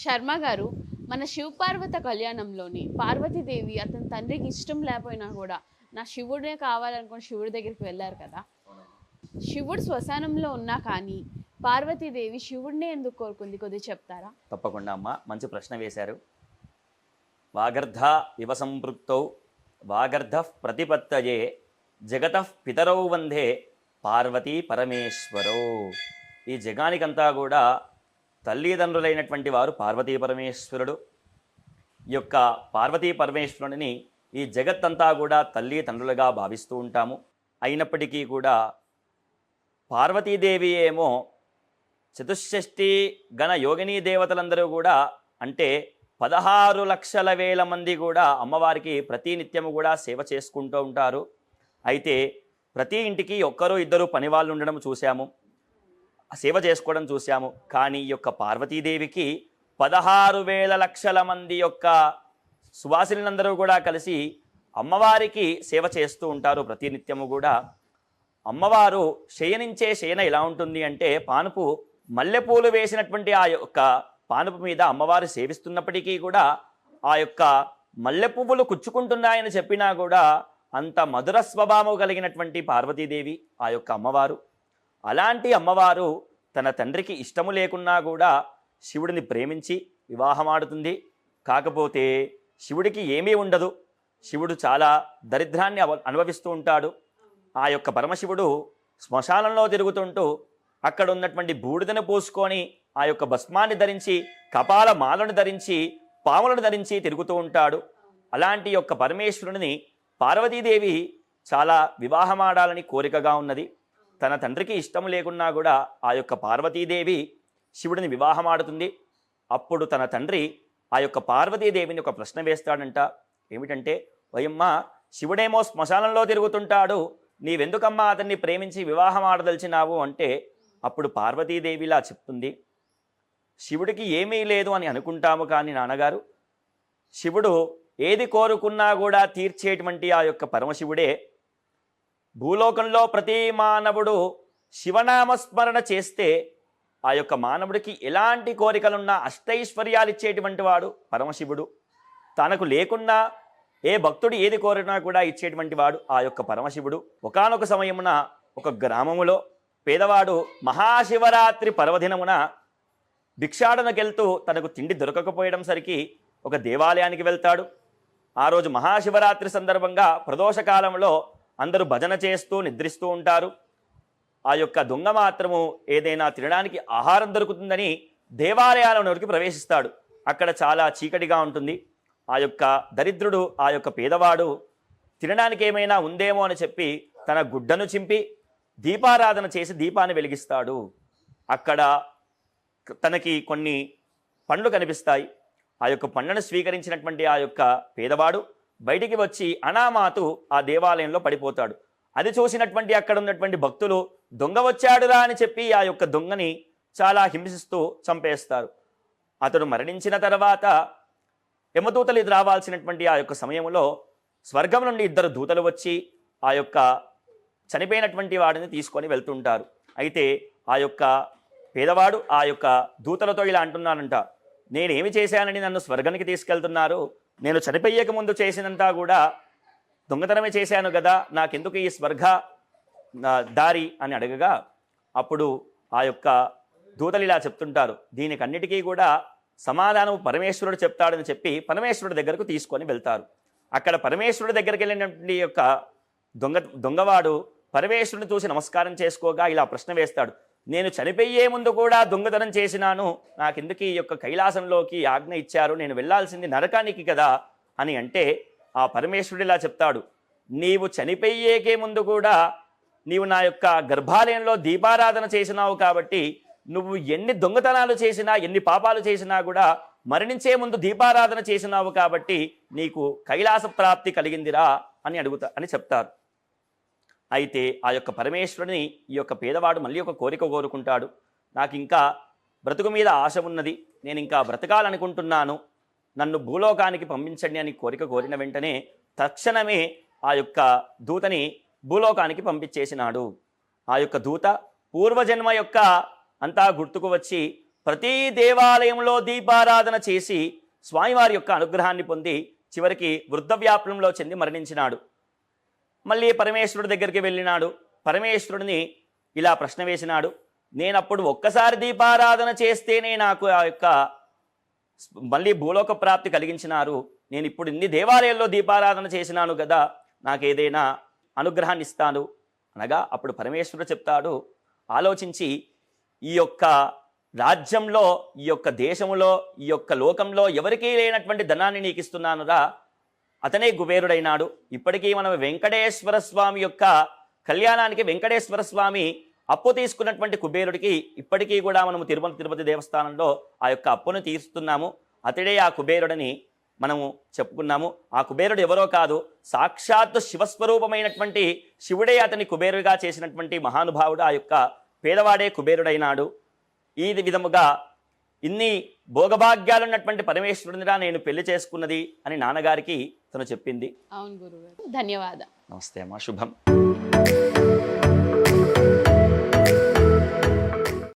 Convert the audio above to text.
శర్మ గారు, మన శివపార్వత కళ్యాణంలోని పార్వతీదేవి అతని తండ్రికి ఇష్టం లేకపోయినా కూడా నా శివుడే కావాలనుకుని శివుడి దగ్గరికి వెళ్ళారు కదా. శివుడు శ్మశానంలో ఉన్నా కానీ పార్వతీదేవి శివుడినే ఎందుకు కోరుకుంది, కొద్దిగా చెప్తారా? తప్పకుండా అమ్మ, మంచి ప్రశ్న వేశారు. వాగర్ధ ఇవ సంపృక్తౌ వాగర్ధ ప్రతిపత్తయే జగతః పితరౌ వందే పార్వతీ పరమేశ్వరౌ. ఈ జగానికంతా కూడా తల్లిదండ్రులైనటువంటి వారు పార్వతీ పరమేశ్వరుడు. ఈ యొక్క పార్వతీ పరమేశ్వరుడిని ఈ జగత్తంతా కూడా తల్లి తండ్రులుగా భావిస్తూ ఉంటాము. అయినప్పటికీ కూడా పార్వతీదేవి ఏమో చతుషష్ఠి గణ యోగినీ దేవతలందరూ కూడా, అంటే 16,00,000 మంది కూడా అమ్మవారికి ప్రతి నిత్యము కూడా సేవ చేసుకుంటూ ఉంటారు. అయితే ప్రతి ఇంటికి ఒక్కరు ఇద్దరు పని వాళ్ళు ఉండడం చూసాము, సేవ చేసుకోవడం చూసాము. కానీ ఈ యొక్క పార్వతీదేవికి 16,000,00,000 మంది యొక్క సువాసినులందరూ కూడా కలిసి అమ్మవారికి సేవ చేస్తూ ఉంటారు ప్రతి నిత్యము కూడా. అమ్మవారు శయనించే శయన ఎలా ఉంటుంది అంటే, పానుపు మల్లెపూలు వేసినటువంటి ఆ యొక్క పానుపు మీద అమ్మవారు సేవిస్తున్నప్పటికీ కూడా ఆ యొక్క మల్లె పువ్వులు కుచ్చుకుంటున్నాయని చెప్పినా కూడా అంత మధుర స్వభావం కలిగినటువంటి పార్వతీదేవి ఆ యొక్క అమ్మవారు. అలాంటి అమ్మవారు తన తండ్రికి ఇష్టము లేకున్నా కూడా శివుడిని ప్రేమించి వివాహమాడుతుంది. కాకపోతే శివుడికి ఏమీ ఉండదు, శివుడు చాలా దరిద్రాన్ని అనుభవిస్తూ ఉంటాడు. ఆ యొక్క పరమశివుడు శ్మశానంలో తిరుగుతుంటూ అక్కడ ఉన్నటువంటి బూడిదను పూసుకొని ఆ యొక్క భస్మాన్ని ధరించి, కపాల మాలను ధరించి, పాములను ధరించి తిరుగుతూ ఉంటాడు. అలాంటి యొక్క పరమేశ్వరుని పార్వతీదేవి చాలా వివాహమాడాలని కోరికగా ఉన్నది. తన తండ్రికి ఇష్టం లేకున్నా కూడా ఆ యొక్క పార్వతీదేవి శివుడిని వివాహమాడుతుంది. అప్పుడు తన తండ్రి ఆ యొక్క పార్వతీదేవిని ఒక ప్రశ్న వేస్తాడంట. ఏమిటంటే, వయమ్మ, శివుడేమో శ్మశానంలో తిరుగుతుంటాడు, నీవెందుకమ్మా అతన్ని ప్రేమించి వివాహం ఆడదలిచినావు అంటే, అప్పుడు పార్వతీదేవిలా చెప్తుంది, శివుడికి ఏమీ లేదు అని అనుకుంటాము కానీ నాన్నగారు, శివుడు ఏది కోరుకున్నా కూడా తీర్చేటువంటి ఆ యొక్క పరమశివుడే. భూలోకంలో ప్రతి మానవుడు శివనామస్మరణ చేస్తే ఆ యొక్క మానవుడికి ఎలాంటి కోరికలున్నా అష్టైశ్వర్యాలు ఇచ్చేటువంటి వాడు పరమశివుడు. తనకు లేకున్నా ఏ భక్తుడు ఏది కోరినా కూడా ఇచ్చేటువంటి వాడు ఆ యొక్క పరమశివుడు. ఒకానొక సమయమున ఒక గ్రామములో పేదవాడు మహాశివరాత్రి పర్వదినమున భిక్షాటనకెళ్తూ తనకు తిండి దొరకకపోయడం సరికి ఒక దేవాలయానికి వెళ్తాడు. ఆ రోజు మహాశివరాత్రి సందర్భంగా ప్రదోషకాలంలో అందరూ భజన చేస్తూ నిద్రిస్తూ ఉంటారు. ఆ యొక్క దొంగ మాత్రము ఏదైనా తినడానికి ఆహారం దొరుకుతుందని దేవాలయాలలోకి ప్రవేశిస్తాడు. అక్కడ చాలా చీకటిగా ఉంటుంది. ఆ యొక్క దరిద్రుడు, ఆ యొక్క పేదవాడు తినడానికి ఏమైనా ఉందేమో అని చెప్పి తన గుడ్డను చింపి దీపారాధన చేసి దీపాన్ని వెలిగిస్తాడు. అక్కడ తనకి కొన్ని పండ్లు కనిపిస్తాయి. ఆ యొక్క పండ్లను స్వీకరించినటువంటి ఆ యొక్క పేదవాడు బయటికి వచ్చి అనామాతు ఆ దేవాలయంలో పడిపోతాడు. అది చూసినటువంటి అక్కడ ఉన్నటువంటి భక్తులు దొంగ వచ్చాడురా అని చెప్పి ఆ యొక్క దొంగని చాలా హింసిస్తూ చంపేస్తారు. అతడు మరణించిన తర్వాత యమదూతలు ఇది రావాల్సినటువంటి ఆ యొక్క సమయంలో స్వర్గం నుండి 2 దూతలు వచ్చి ఆ యొక్క చనిపోయినటువంటి వాడిని తీసుకొని వెళ్తుంటారు. అయితే ఆ యొక్క పేదవాడు ఆ యొక్క దూతలతో ఇలా అంటున్నానంట, నేనేమి చేశానని నన్ను స్వర్గానికి తీసుకెళ్తున్నారు? నేను చనిపోయేక ముందు చేసినంతా కూడా దొంగతనమే చేశాను కదా, నాకెందుకు ఈ స్వర్గ దారి అని అడగగా అప్పుడు ఆ యొక్క దూతలు ఇలా చెప్తుంటారు, దీనికన్నిటికీ కూడా సమాధానం పరమేశ్వరుడు చెప్తాడని చెప్పి పరమేశ్వరుడి దగ్గరకు తీసుకొని వెళ్తారు. అక్కడ పరమేశ్వరుడి దగ్గరికి వెళ్ళినటువంటి యొక్క దొంగవాడు పరమేశ్వరుని చూసి నమస్కారం చేసుకోగా ఇలా ప్రశ్న వేస్తాడు, నేను చనిపోయే ముందు కూడా దొంగతనం చేసినాను, నాకెందుకు ఈ యొక్క కైలాసంలోకి ఆజ్ఞ ఇచ్చారు, నేను వెళ్ళాల్సింది నరకానికి కదా అని అంటే ఆ పరమేశ్వరుడు ఇలా చెప్తాడు, నీవు చనిపోయేకే ముందు కూడా నీవు నా యొక్క గర్భాలయంలో దీపారాధన చేసినావు కాబట్టి నువ్వు ఎన్ని దొంగతనాలు చేసినా ఎన్ని పాపాలు చేసినా కూడా మరణించే ముందు దీపారాధన చేసినావు కాబట్టి నీకు కైలాస ప్రాప్తి కలిగిందిరా అని చెప్తారు. అయితే ఆ యొక్క పరమేశ్వరుని ఈ యొక్క పేదవాడు మళ్ళీ ఒక కోరిక కోరుకుంటాడు, నాకు ఇంకా బ్రతుకు మీద ఆశ ఉన్నది, నేను ఇంకా బ్రతకాలనుకుంటున్నాను, నన్ను భూలోకానికి పంపించండి అని కోరిక కోరిన వెంటనే తక్షణమే ఆ యొక్క దూతని భూలోకానికి పంపించేసినాడు. ఆ యొక్క దూత పూర్వజన్మ యొక్క అంతా గుర్తుకు వచ్చి ప్రతి దేవాలయంలో దీపారాధన చేసి స్వామివారి యొక్క అనుగ్రహాన్ని పొంది చివరికి వృద్ధవ్యాపులంలో చెంది మరణించినాడు. మళ్ళీ పరమేశ్వరుడి దగ్గరికి వెళ్ళినాడు. పరమేశ్వరుడిని ఇలా ప్రశ్న వేసినాడు, నేనప్పుడు ఒక్కసారి దీపారాధన చేస్తేనే నాకు ఆ యొక్క మళ్ళీ భూలోక ప్రాప్తి కలిగించినారు, నేను ఇప్పుడు ఇన్ని దేవాలయాల్లో దీపారాధన చేసినాను కదా, నాకేదైనా అనుగ్రహాన్ని ఇస్తాను అనగా అప్పుడు పరమేశ్వరుడు చెప్తాడు, ఆలోచించి ఈ యొక్క రాజ్యంలో, ఈ యొక్క దేశంలో, ఈ యొక్క లోకంలో ఎవరికీ లేనటువంటి ధనాన్ని నీకు ఇస్తున్నానురా, అతనే కుబేరుడైనాడు. ఇప్పటికీ మనం వెంకటేశ్వర స్వామి యొక్క కళ్యాణానికి వెంకటేశ్వర స్వామి అప్పు తీసుకున్నటువంటి కుబేరుడికి ఇప్పటికీ కూడా మనము తిరుపతి దేవస్థానంలో ఆ యొక్క అప్పును తీరుస్తున్నాము. అతడే ఆ కుబేరుడని మనము చెప్పుకున్నాము. ఆ కుబేరుడు ఎవరో కాదు, సాక్షాత్తు శివస్వరూపమైనటువంటి శివుడే అతని కుబేరుడిగా చేసినటువంటి మహానుభావుడు ఆ యొక్క పేదవాడే కుబేరుడైనాడు. ఈ విధముగా ఇన్ని భోగభాగ్యాలున్నటువంటి పరమేశ్వరునిరా నేను పెళ్లి చేసుకున్నది అని నాన్నగారికి తను చెప్పింది. అవును గురుగారు, ధన్యవాదాలు. నమస్తే అమ్మా, శుభం.